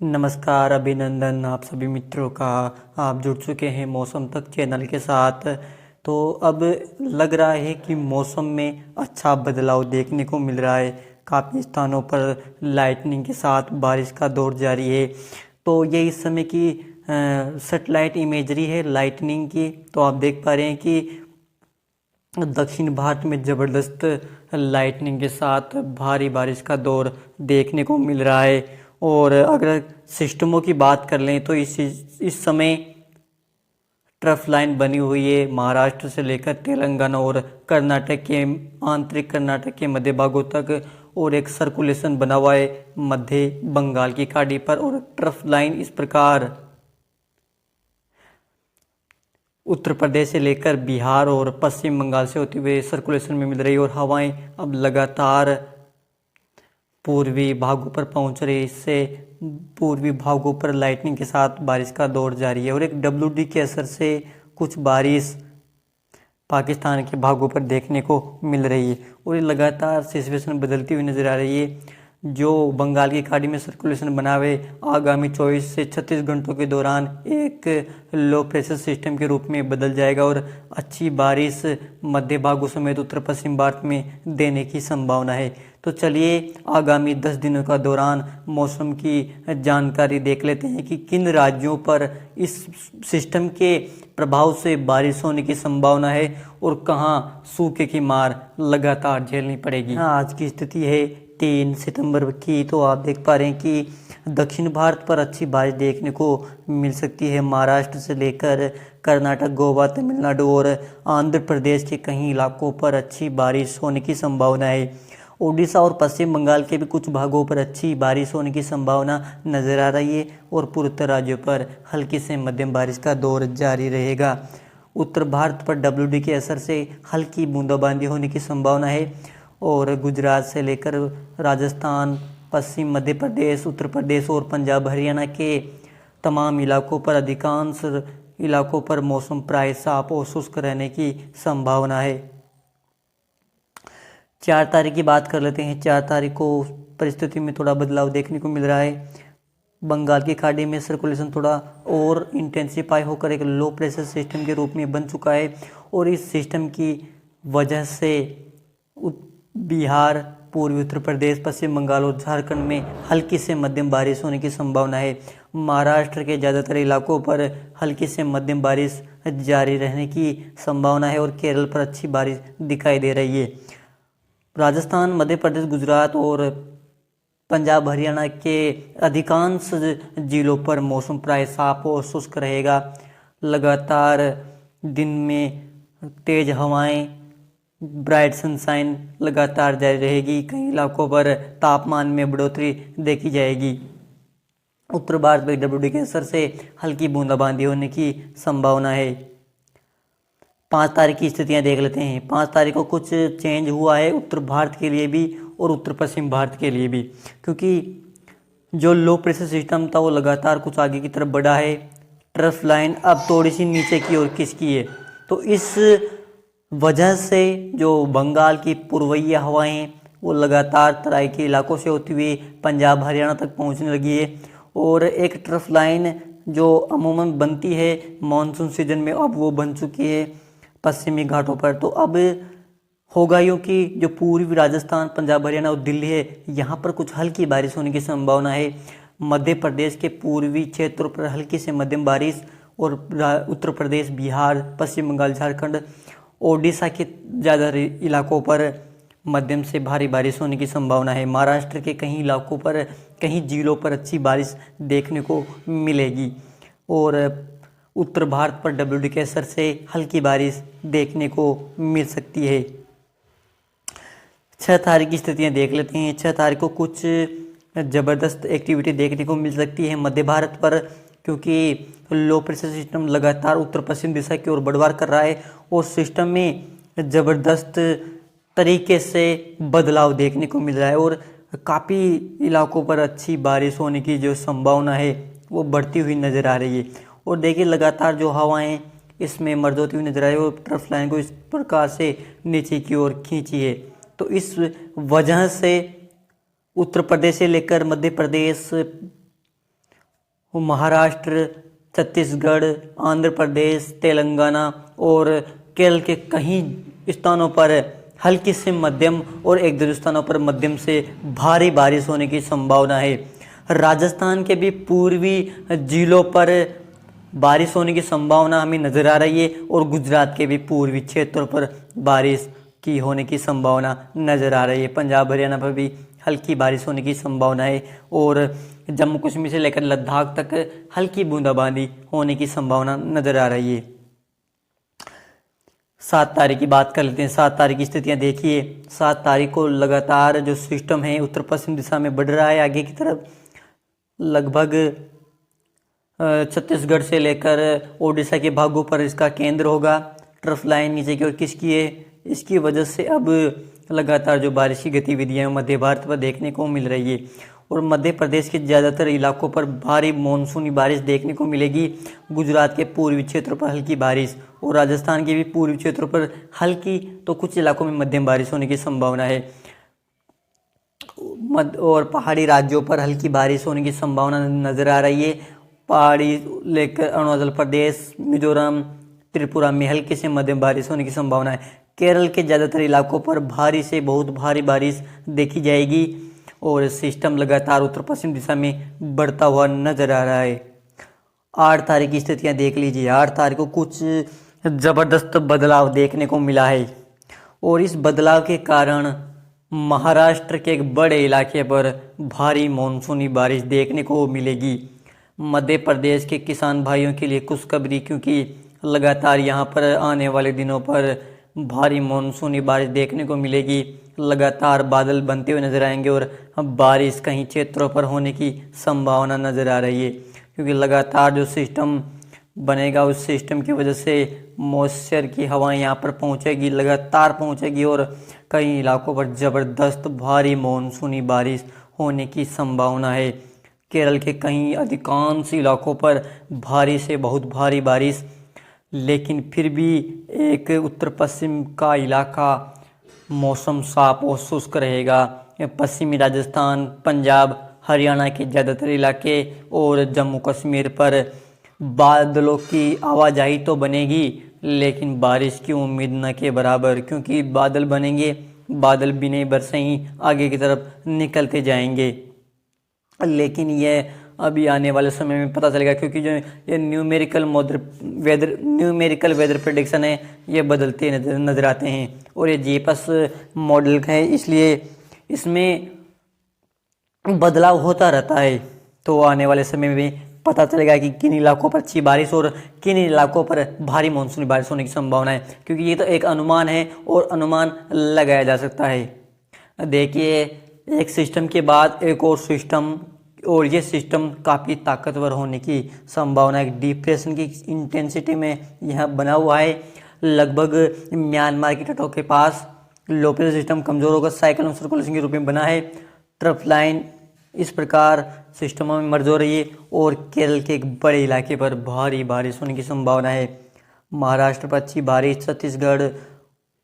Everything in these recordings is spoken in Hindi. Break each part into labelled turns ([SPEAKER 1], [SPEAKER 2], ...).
[SPEAKER 1] नमस्कार, अभिनंदन आप सभी मित्रों का। आप जुड़ चुके हैं मौसम तक चैनल के साथ। तो अब लग रहा है कि मौसम में अच्छा बदलाव देखने को मिल रहा है। काफ़ी स्थानों पर लाइटनिंग के साथ बारिश का दौर जारी है। तो ये इस समय की सैटेलाइट इमेजरी है लाइटनिंग की। तो आप देख पा रहे हैं कि दक्षिण भारत में ज़बरदस्त लाइटनिंग के साथ भारी बारिश का दौर देखने को मिल रहा है। और अगर सिस्टमों की बात कर लें तो इस समय ट्रफ लाइन बनी हुई है महाराष्ट्र से लेकर तेलंगाना और कर्नाटक के आंतरिक कर्नाटक के मध्य भागों तक। और एक सर्कुलेशन बना हुआ है मध्य बंगाल की खाड़ी पर। और ट्रफ लाइन इस प्रकार उत्तर प्रदेश से लेकर बिहार और पश्चिम बंगाल से होते हुए सर्कुलेशन में मिल रही है। और हवाएं अब लगातार पूर्वी भागों पर पहुंच रही है। इससे पूर्वी भागों पर लाइटनिंग के साथ बारिश का दौर जारी है। और एक WD के असर से कुछ बारिश पाकिस्तान के भागों पर देखने को मिल रही है। और ये लगातार सिचुएशन बदलती हुई नजर आ रही है। जो बंगाल की खाड़ी में सर्कुलेशन बना हुए आगामी 24 से 36 घंटों के दौरान एक लो प्रेशर सिस्टम के रूप में बदल जाएगा। और अच्छी बारिश मध्य भागों समेत उत्तर पश्चिम भारत में देने की संभावना है। तो चलिए आगामी 10 दिनों का दौरान मौसम की जानकारी देख लेते हैं कि किन राज्यों पर इस सिस्टम के प्रभाव से बारिश होने की संभावना है और कहां सूखे की मार लगातार झेलनी पड़ेगी। आज की स्थिति है 3 सितंबर की। तो आप देख पा रहे हैं कि दक्षिण भारत पर अच्छी बारिश देखने को मिल सकती है। महाराष्ट्र से लेकर कर्नाटक, गोवा, तमिलनाडु और आंध्र प्रदेश के कई इलाकों पर अच्छी बारिश होने की संभावना है। ओडिशा और पश्चिम बंगाल के भी कुछ भागों पर अच्छी बारिश होने की संभावना नजर आ रही है। और पूर्वोत्तर राज्यों पर हल्की से मध्यम बारिश का दौर जारी रहेगा। उत्तर भारत पर WD के असर से हल्की बूंदाबांदी होने की संभावना है। और गुजरात से लेकर राजस्थान, पश्चिम मध्य प्रदेश, उत्तर प्रदेश और पंजाब हरियाणा के तमाम इलाकों पर अधिकांश इलाकों पर मौसम प्राय साफ और शुष्क रहने की संभावना है। 4 तारीख की बात कर लेते हैं। 4 तारीख को परिस्थिति में थोड़ा बदलाव देखने को मिल रहा है। बंगाल की खाड़ी में सर्कुलेशन थोड़ा और इंटेंसिफाई होकर एक लो प्रेशर सिस्टम के रूप में बन चुका है। और इस सिस्टम की वजह से बिहार, पूर्वी उत्तर प्रदेश, पश्चिम बंगाल और झारखंड में हल्की से मध्यम बारिश होने की संभावना है। महाराष्ट्र के ज़्यादातर इलाकों पर हल्की से मध्यम बारिश जारी रहने की संभावना है। और केरल पर अच्छी बारिश दिखाई दे रही है। राजस्थान, मध्य प्रदेश, गुजरात और पंजाब हरियाणा के अधिकांश जिलों पर मौसम प्राय साफ और शुष्क रहेगा। लगातार दिन में तेज हवाएं, ब्राइट सनशाइन लगातार जारी रहेगी। कई इलाकों पर तापमान में बढ़ोतरी देखी जाएगी। उत्तर भारत में WD के असर से हल्की बूंदाबांदी होने की संभावना है। 5 तारीख की स्थितियां देख लेते हैं। 5 तारीख को कुछ चेंज हुआ है उत्तर भारत के लिए भी और उत्तर पश्चिम भारत के लिए भी। क्योंकि जो लो प्रेशर सिस्टम था वो लगातार कुछ आगे की तरफ बढ़ा है। ट्रफ लाइन अब थोड़ी सी नीचे की ओर खिसकी है। तो इस वजह से जो बंगाल की पूर्वीय हवाएं वो लगातार तराई के इलाकों से होती हुई पंजाब हरियाणा तक पहुंचने लगी है। और एक ट्रफ लाइन जो अमूमन बनती है मानसून सीजन में अब वो बन चुकी है पश्चिमी घाटों पर। तो अब होगा यूँ कि जो पूर्वी राजस्थान, पंजाब हरियाणा और दिल्ली है यहाँ पर कुछ हल्की बारिश होने की संभावना है। मध्य प्रदेश के पूर्वी क्षेत्रों पर हल्की से मध्यम बारिश। और उत्तर प्रदेश, बिहार, पश्चिम बंगाल, झारखंड, ओडिशा के ज़्यादा इलाकों पर मध्यम से भारी बारिश होने की संभावना है। महाराष्ट्र के कई इलाकों पर, कहीं जिलों पर अच्छी बारिश देखने को मिलेगी। और उत्तर भारत पर WD के असर से हल्की बारिश देखने को मिल सकती है। 6 तारीख की स्थितियां देख लेते हैं। 6 तारीख को कुछ ज़बरदस्त एक्टिविटी देखने को मिल सकती है मध्य भारत पर। क्योंकि लो प्रेशर सिस्टम लगातार उत्तर पश्चिम दिशा की ओर बढ़वार कर रहा है। और सिस्टम में ज़बरदस्त तरीके से बदलाव देखने को मिल रहा है। और काफ़ी इलाकों पर अच्छी बारिश होने की जो संभावना है वो बढ़ती हुई नज़र आ रही है। और देखिए लगातार जो हवाएं इसमें मर्ज होती हुई नजर आई और ट्रफ लाइन को इस प्रकार से नीचे की ओर खींची है। तो इस वजह से उत्तर प्रदेश से लेकर मध्य प्रदेश, वो महाराष्ट्र, छत्तीसगढ़, आंध्र प्रदेश, तेलंगाना और केरल के कई स्थानों पर हल्की से मध्यम और एक दो स्थानों पर मध्यम से भारी बारिश होने की संभावना है। राजस्थान के भी पूर्वी जिलों पर बारिश होने की संभावना हमें नज़र आ रही है और गुजरात के भी पूर्वी क्षेत्रों पर बारिश की होने की संभावना नज़र आ रही है। पंजाब हरियाणा पर भी हल्की बारिश होने की संभावना है और जम्मू कश्मीर से लेकर लद्दाख तक हल्की बूंदाबांदी होने की संभावना नज़र आ रही है। 7 तारीख की बात कर लेते हैं। 7 तारीख की स्थितियां देखिए। 7 तारीख को लगातार जो सिस्टम है उत्तर पश्चिम दिशा में बढ़ रहा है आगे की तरफ, लगभग छत्तीसगढ़ से लेकर ओडिशा के भागों पर इसका केंद्र होगा। ट्रफ लाइन नीचे की ओर खिसकी है, इसकी वजह से अब लगातार जो बारिश की गतिविधियां मध्य भारत पर देखने को मिल रही है और मध्य प्रदेश के ज़्यादातर इलाकों पर भारी मानसूनी बारिश देखने को मिलेगी। गुजरात के पूर्वी क्षेत्रों पर हल्की बारिश और राजस्थान के भी पूर्वी क्षेत्रों पर हल्की तो कुछ इलाकों में मध्यम बारिश होने की संभावना है। और पहाड़ी राज्यों पर हल्की बारिश होने की संभावना नज़र आ रही है। पहाड़ी लेकर अरुणाचल प्रदेश, मिजोरम, त्रिपुरा में हल्की से मध्यम बारिश होने की संभावना है। केरल के ज़्यादातर इलाकों पर भारी से बहुत भारी बारिश देखी जाएगी और सिस्टम लगातार उत्तर पश्चिम दिशा में बढ़ता हुआ नजर आ रहा है। 8 तारीख की स्थितियां देख लीजिए। 8 तारीख को कुछ ज़बरदस्त बदलाव देखने को मिला है और इस बदलाव के कारण महाराष्ट्र के एक बड़े इलाके पर भारी मानसूनी बारिश देखने को मिलेगी। मध्य प्रदेश के किसान भाइयों के लिए खुशखबरी, क्योंकि लगातार यहाँ पर आने वाले दिनों पर भारी मानसूनी बारिश देखने को मिलेगी। लगातार बादल बनते हुए नजर आएंगे और बारिश कहीं क्षेत्रों पर होने की संभावना नज़र आ रही है, क्योंकि लगातार जो सिस्टम बनेगा उस सिस्टम की वजह से मॉइस्चर की हवाएं यहाँ पर पहुँचेगी, लगातार पहुँचेगी और कई इलाकों पर ज़बरदस्त भारी मानसूनी बारिश होने की संभावना है। केरल के कई अधिकांश इलाकों पर भारी से बहुत भारी बारिश, लेकिन फिर भी एक उत्तर पश्चिम का इलाका मौसम साफ और शुष्क रहेगा। पश्चिमी राजस्थान, पंजाब, हरियाणा के ज़्यादातर इलाके और जम्मू कश्मीर पर बादलों की आवाजाही तो बनेगी, लेकिन बारिश की उम्मीद न के बराबर, क्योंकि बादल बनेंगे, बादल भी नहीं बरसे ही आगे की तरफ निकलते जाएंगे। लेकिन यह अभी आने वाले समय में पता चलेगा, क्योंकि जो ये न्यूमेरिकल वेदर प्रेडिक्शन है ये बदलते नज़र आते हैं और ये जीपीएस मॉडल का है, इसलिए इसमें बदलाव होता रहता है। तो आने वाले समय में पता चलेगा कि किन इलाकों पर अच्छी बारिश और किन इलाकों पर भारी मानसूनी बारिश होने की संभावना है, क्योंकि ये तो एक अनुमान है और अनुमान लगाया जा सकता है। देखिए, एक सिस्टम के बाद एक और सिस्टम, और ये सिस्टम काफ़ी ताकतवर होने की संभावना है। डिप्रेशन की इंटेंसिटी में यह बना हुआ है, लगभग म्यांमार की तटों के पास लो प्रेशर सिस्टम कमज़ोर होकर साइक्लोन सर्कुलेशन के रूप में बना है। ट्रफ लाइन इस प्रकार सिस्टमों में मर्ज हो रही है और केरल के एक बड़े इलाके पर भारी बारिश होने की संभावना है। महाराष्ट्र पर अच्छी बारिश, छत्तीसगढ़,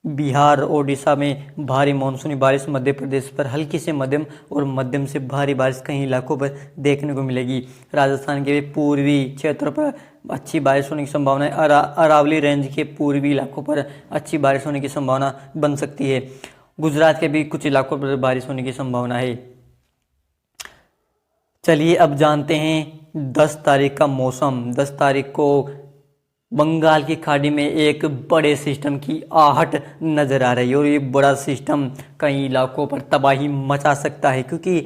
[SPEAKER 1] बिहार, ओडिशा में भारी मानसूनी बारिश, मध्य प्रदेश पर हल्की से मध्यम और मध्यम से भारी बारिश कई इलाकों पर देखने को मिलेगी। राजस्थान के पूर्वी क्षेत्रों पर अच्छी बारिश होने की संभावना है। अरावली रेंज के पूर्वी इलाकों पर अच्छी बारिश होने की संभावना बन सकती है। गुजरात के भी कुछ इलाकों पर बारिश होने की संभावना है। चलिए अब जानते हैं 10 तारीख का मौसम। 10 तारीख को बंगाल की खाड़ी में एक बड़े सिस्टम की आहट नज़र आ रही है और ये बड़ा सिस्टम कई इलाकों पर तबाही मचा सकता है, क्योंकि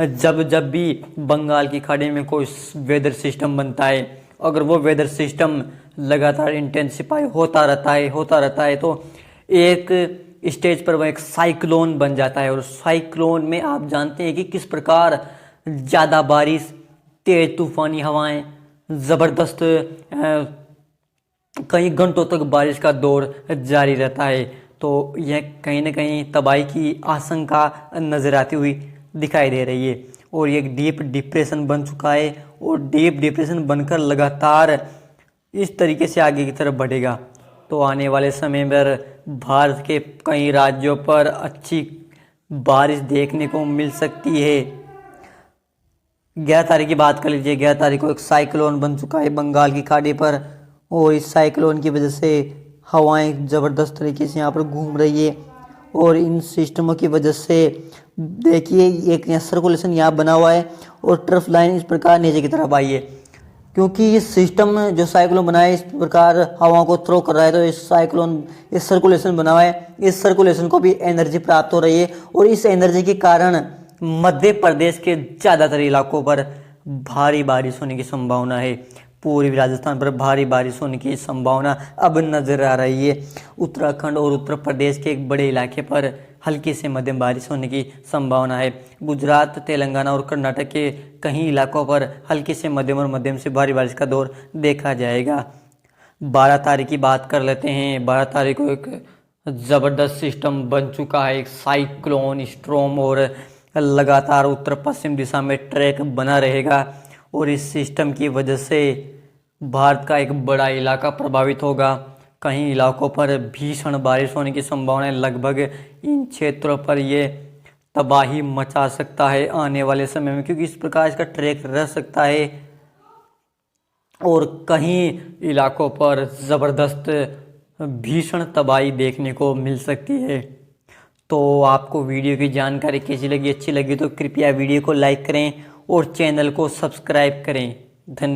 [SPEAKER 1] जब भी बंगाल की खाड़ी में कोई वेदर सिस्टम बनता है, अगर वो वेदर सिस्टम लगातार इंटेंसिफाई होता रहता है तो एक स्टेज पर वो एक साइक्लोन बन जाता है। और साइक्लोन में आप जानते हैं कि किस प्रकार ज़्यादा बारिश, तेज तूफानी हवाएं, ज़बरदस्त कई घंटों तक बारिश का दौर जारी रहता है। तो यह कहीं ना कहीं तबाही की आशंका नज़र आती हुई दिखाई दे रही है और ये एक डीप डिप्रेशन बन चुका है और डीप डिप्रेशन बनकर लगातार इस तरीके से आगे की तरफ बढ़ेगा। तो आने वाले समय पर भारत के कई राज्यों पर अच्छी बारिश देखने को मिल सकती है। 11 तारीख की बात कर लीजिए। 11 तारीख को एक साइक्लोन बन चुका है बंगाल की खाड़ी पर, और इस साइक्लोन की वजह से हवाएं ज़बरदस्त तरीके से यहाँ पर घूम रही है, और इन सिस्टमों की वजह से देखिए एक यहाँ सर्कुलेशन यहाँ बना हुआ है और ट्रफ लाइन इस प्रकार नीचे की तरफ आई है, क्योंकि ये सिस्टम जो साइक्लोन बना है इस प्रकार हवाओं को थ्रो कर रहा है, तो इस सर्कुलेशन बना हुआ है, इस सर्कुलेशन को भी एनर्जी प्राप्त हो रही है, और इस एनर्जी के कारण मध्य प्रदेश के ज़्यादातर इलाकों पर भारी बारिश होने की संभावना है। पूर्वी राजस्थान पर भारी बारिश होने की संभावना अब नजर आ रही है। उत्तराखंड और उत्तर प्रदेश के एक बड़े इलाके पर हल्की से मध्यम बारिश होने की संभावना है। गुजरात, तेलंगाना और कर्नाटक के कई इलाकों पर हल्की से मध्यम से भारी बारिश का दौर देखा जाएगा। 12 तारीख की बात कर लेते हैं। 12 तारीख को एक ज़बरदस्त सिस्टम बन चुका है, एक साइक्लोन स्ट्रॉम, और लगातार उत्तर पश्चिम दिशा में ट्रैक बना रहेगा, और इस सिस्टम की वजह से भारत का एक बड़ा इलाका प्रभावित होगा। कई इलाकों पर भीषण बारिश होने की संभावना है। लगभग इन क्षेत्रों पर ये तबाही मचा सकता है आने वाले समय में, क्योंकि इस प्रकार इसका ट्रैक रह सकता है, और कई इलाकों पर ज़बरदस्त भीषण तबाही देखने को मिल सकती है। तो आपको वीडियो की जानकारी कैसी लगी? अच्छी लगी तो कृपया वीडियो को लाइक करें और चैनल को सब्सक्राइब करें। धन्यवाद।